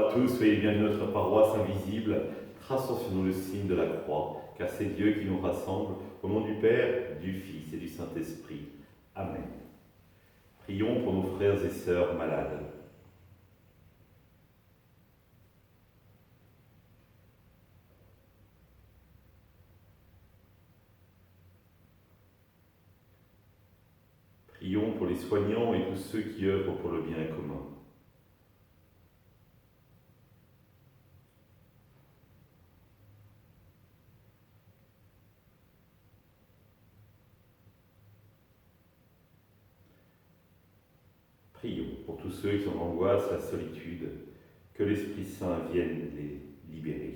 à tous, soyez bienvenus à notre paroisse invisible. Traçons sur nous le signe de la croix, car c'est Dieu qui nous rassemble. Au nom du Père, du Fils et du Saint-Esprit. Amen. Prions pour nos frères et sœurs malades. Prions pour les soignants et tous ceux qui œuvrent pour le bien commun. Prions pour tous ceux qui sont en angoisse, la solitude, que l'Esprit Saint vienne les libérer.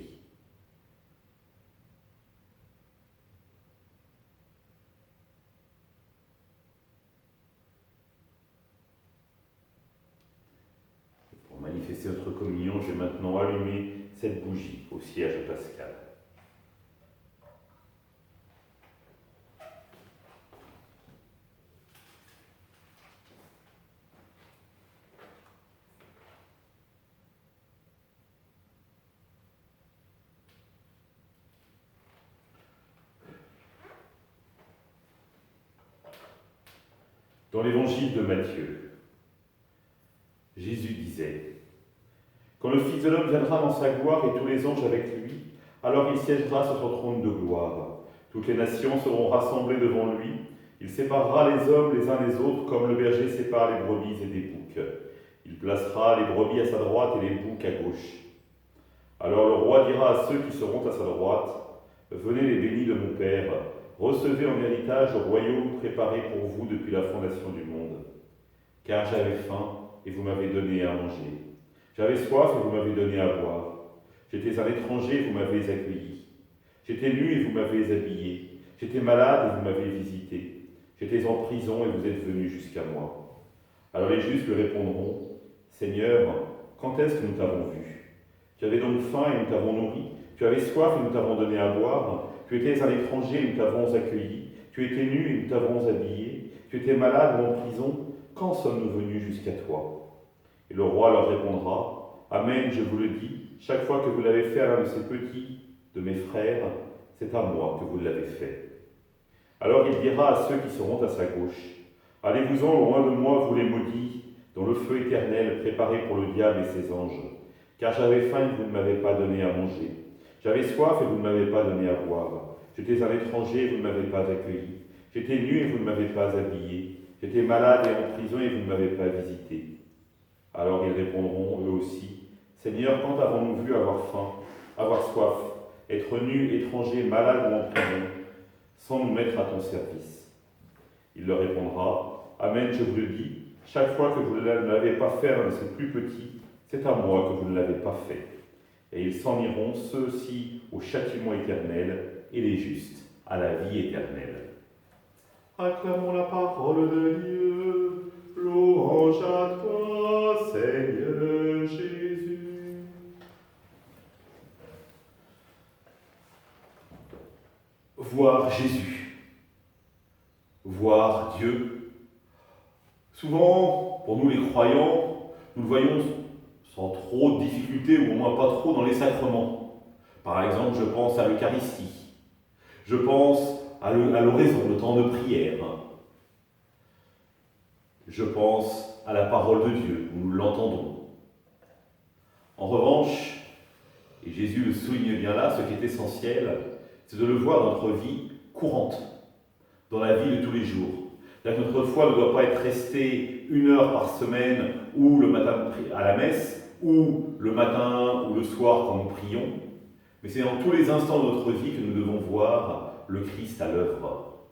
Pour manifester notre communion, je vais maintenant allumer cette bougie au cierge pascal. Dans l'évangile de Matthieu, Jésus disait « Quand le Fils de l'homme viendra dans sa gloire et tous les anges avec lui, alors il siégera sur son trône de gloire. Toutes les nations seront rassemblées devant lui. Il séparera les hommes les uns des autres comme le berger sépare les brebis et des boucs. Il placera les brebis à sa droite et les boucs à gauche. Alors le roi dira à ceux qui seront à sa droite « Venez les bénis de mon Père, recevez en héritage le royaume préparé pour vous depuis la fondation du monde. Car j'avais faim et vous m'avez donné à manger. J'avais soif et vous m'avez donné à boire. J'étais un étranger et vous m'avez accueilli. J'étais nu et vous m'avez habillé. J'étais malade et vous m'avez visité. J'étais en prison et vous êtes venus jusqu'à moi. » Alors les justes lui répondront « Seigneur, quand est-ce que nous t'avons vu? Tu avais donc faim et nous t'avons nourri. Tu avais soif et nous t'avons donné à boire. Tu étais un étranger et nous t'avons accueilli. Tu étais nu et nous t'avons habillé. Tu étais malade ou en prison. Quand sommes-nous venus jusqu'à toi? » Et le roi leur répondra, « Amen, je vous le dis, chaque fois que vous l'avez fait à l'un de ces petits, de mes frères, c'est à moi que vous l'avez fait. » Alors il dira à ceux qui seront à sa gauche, « Allez-vous-en loin de moi, vous les maudits, dans le feu éternel préparé pour le diable et ses anges. Car j'avais faim et vous ne m'avez pas donné à manger. J'avais soif et vous ne m'avez pas donné à boire. J'étais un étranger et vous ne m'avez pas accueilli. J'étais nu et vous ne m'avez pas habillé. J'étais malade et en prison et vous ne m'avez pas visité. » Alors ils répondront eux aussi, « Seigneur, quand avons-nous vu avoir faim, avoir soif, être nus, étrangers, malades ou en prison, sans nous mettre à ton service ?» Il leur répondra, « Amen, je vous le dis, chaque fois que vous ne l'avez pas fait à un de ces plus petits, c'est à moi que vous ne l'avez pas fait. » Et ils s'en iront, ceux-ci au châtiment éternel, et les justes à la vie éternelle. Acclamons la parole de Dieu, louange à toi, Seigneur Jésus. Voir Jésus, voir Dieu. Souvent, pour nous les croyants, nous le voyons sans trop de difficultés, ou au moins pas trop dans les sacrements. Par exemple, je pense à l'Eucharistie. Je pense à l'oraison, le temps de prière. Je pense à la parole de Dieu, où nous l'entendons. En revanche, et Jésus le souligne bien là, ce qui est essentiel, c'est de le voir dans notre vie courante, dans la vie de tous les jours. C'est-à-dire que notre foi ne doit pas être restée 1 heure par semaine, ou le matin à la messe, ou le matin ou le soir quand nous prions, mais c'est dans tous les instants de notre vie que nous devons voir le Christ à l'œuvre.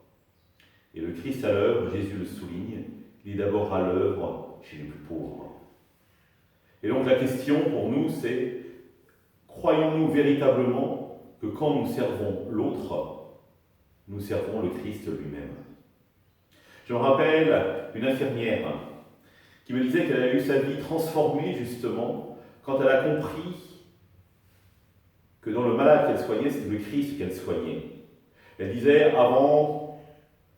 Et le Christ à l'œuvre, Jésus le souligne, il est d'abord à l'œuvre chez les plus pauvres. Et donc la question pour nous, c'est, croyons-nous véritablement que quand nous servons l'autre, nous servons le Christ lui-même? Je me rappelle une infirmière qui me disait qu'elle a eu sa vie transformée justement quand elle a compris que dans le malade qu'elle soignait, c'était le Christ qu'elle soignait. Elle disait, avant,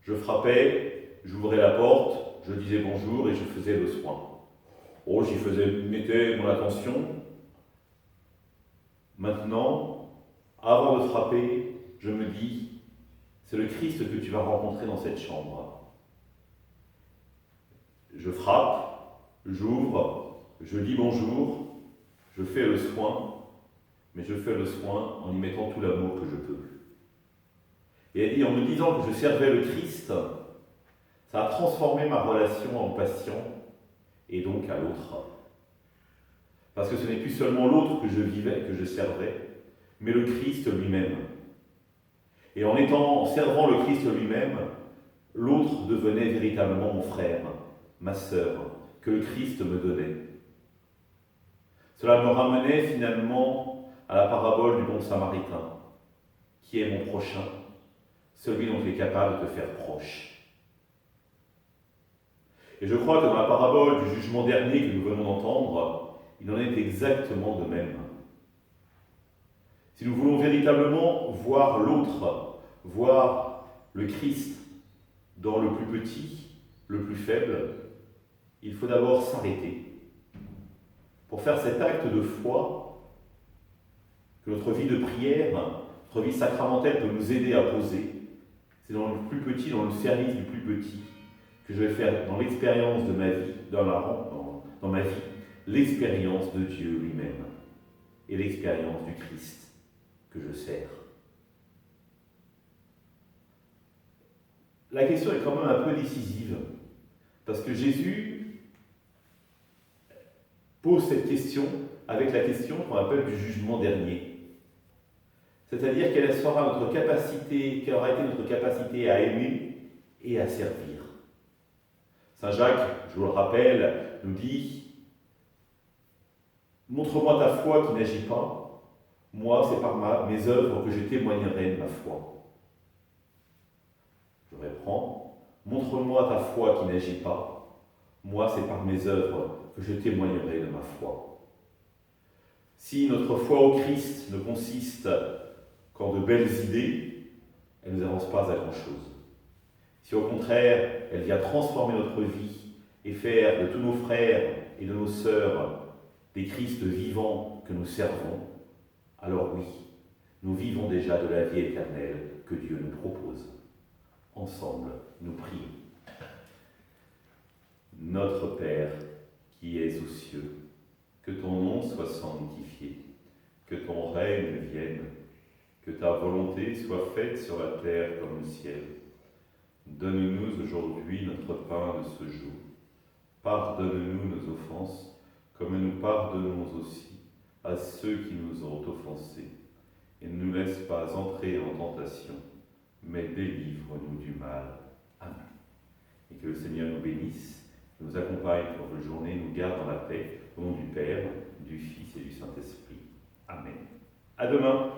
je frappais, j'ouvrais la porte, je disais bonjour et je faisais le soin. Oh, j'y mettais mon attention, Maintenant, avant de frapper, je me dis, c'est le Christ que tu vas rencontrer dans cette chambre. Je frappe, j'ouvre, je dis bonjour, je fais le soin, mais je fais le soin en y mettant tout l'amour que je peux. Et elle dit, en me disant que je servais le Christ, ça a transformé ma relation en patient et donc à l'autre. Parce que ce n'est plus seulement l'autre que je vivais, que je servais, mais le Christ lui-même. Et en servant le Christ lui-même, l'autre devenait véritablement mon frère, ma sœur, que le Christ me donnait. Cela me ramenait finalement à la parabole du bon samaritain, qui est mon prochain, celui dont tu es capable de te faire proche. Et je crois que dans la parabole du jugement dernier que nous venons d'entendre, il en est exactement de même. Si nous voulons véritablement voir l'autre, voir le Christ dans le plus petit, le plus faible, il faut d'abord s'arrêter. Pour faire cet acte de foi, que notre vie de prière, notre vie sacramentelle peut nous aider à poser, c'est dans le plus petit, dans le service du plus petit, que je vais faire dans l'expérience de ma vie, dans ma vie, l'expérience de Dieu lui-même et l'expérience du Christ que je sers. La question est quand même un peu décisive, parce que Jésus pose cette question avec la question qu'on appelle du jugement dernier. C'est-à-dire quelle sera notre capacité, quelle aura été notre capacité à aimer et à servir. Saint Jacques, je vous le rappelle, nous dit « Montre-moi ta foi qui n'agit pas, moi c'est par mes œuvres que je témoignerai de ma foi. » Je reprends « Montre-moi ta foi qui n'agit pas, moi c'est par mes œuvres que je témoignerai de ma foi. » Si notre foi au Christ ne consiste qu'en de belles idées, elle ne nous avance pas à grand-chose. Si au contraire, elle vient transformer notre vie et faire de tous nos frères et de nos sœurs des Christ vivants que nous servons, alors oui, nous vivons déjà de la vie éternelle que Dieu nous propose. Ensemble, nous prions. Notre Père, qui es aux cieux, que ton nom soit sanctifié, que ton règne vienne, que ta volonté soit faite sur la terre comme au ciel. Donne-nous aujourd'hui notre pain de ce jour. Pardonne-nous nos offenses, comme nous pardonnons aussi à ceux qui nous ont offensés. Et ne nous laisse pas entrer en tentation, mais délivre-nous du mal. Amen. Et que le Seigneur nous bénisse, nous accompagne pour notre journée, nous garde dans la paix, au nom du Père, du Fils et du Saint-Esprit. Amen. À demain.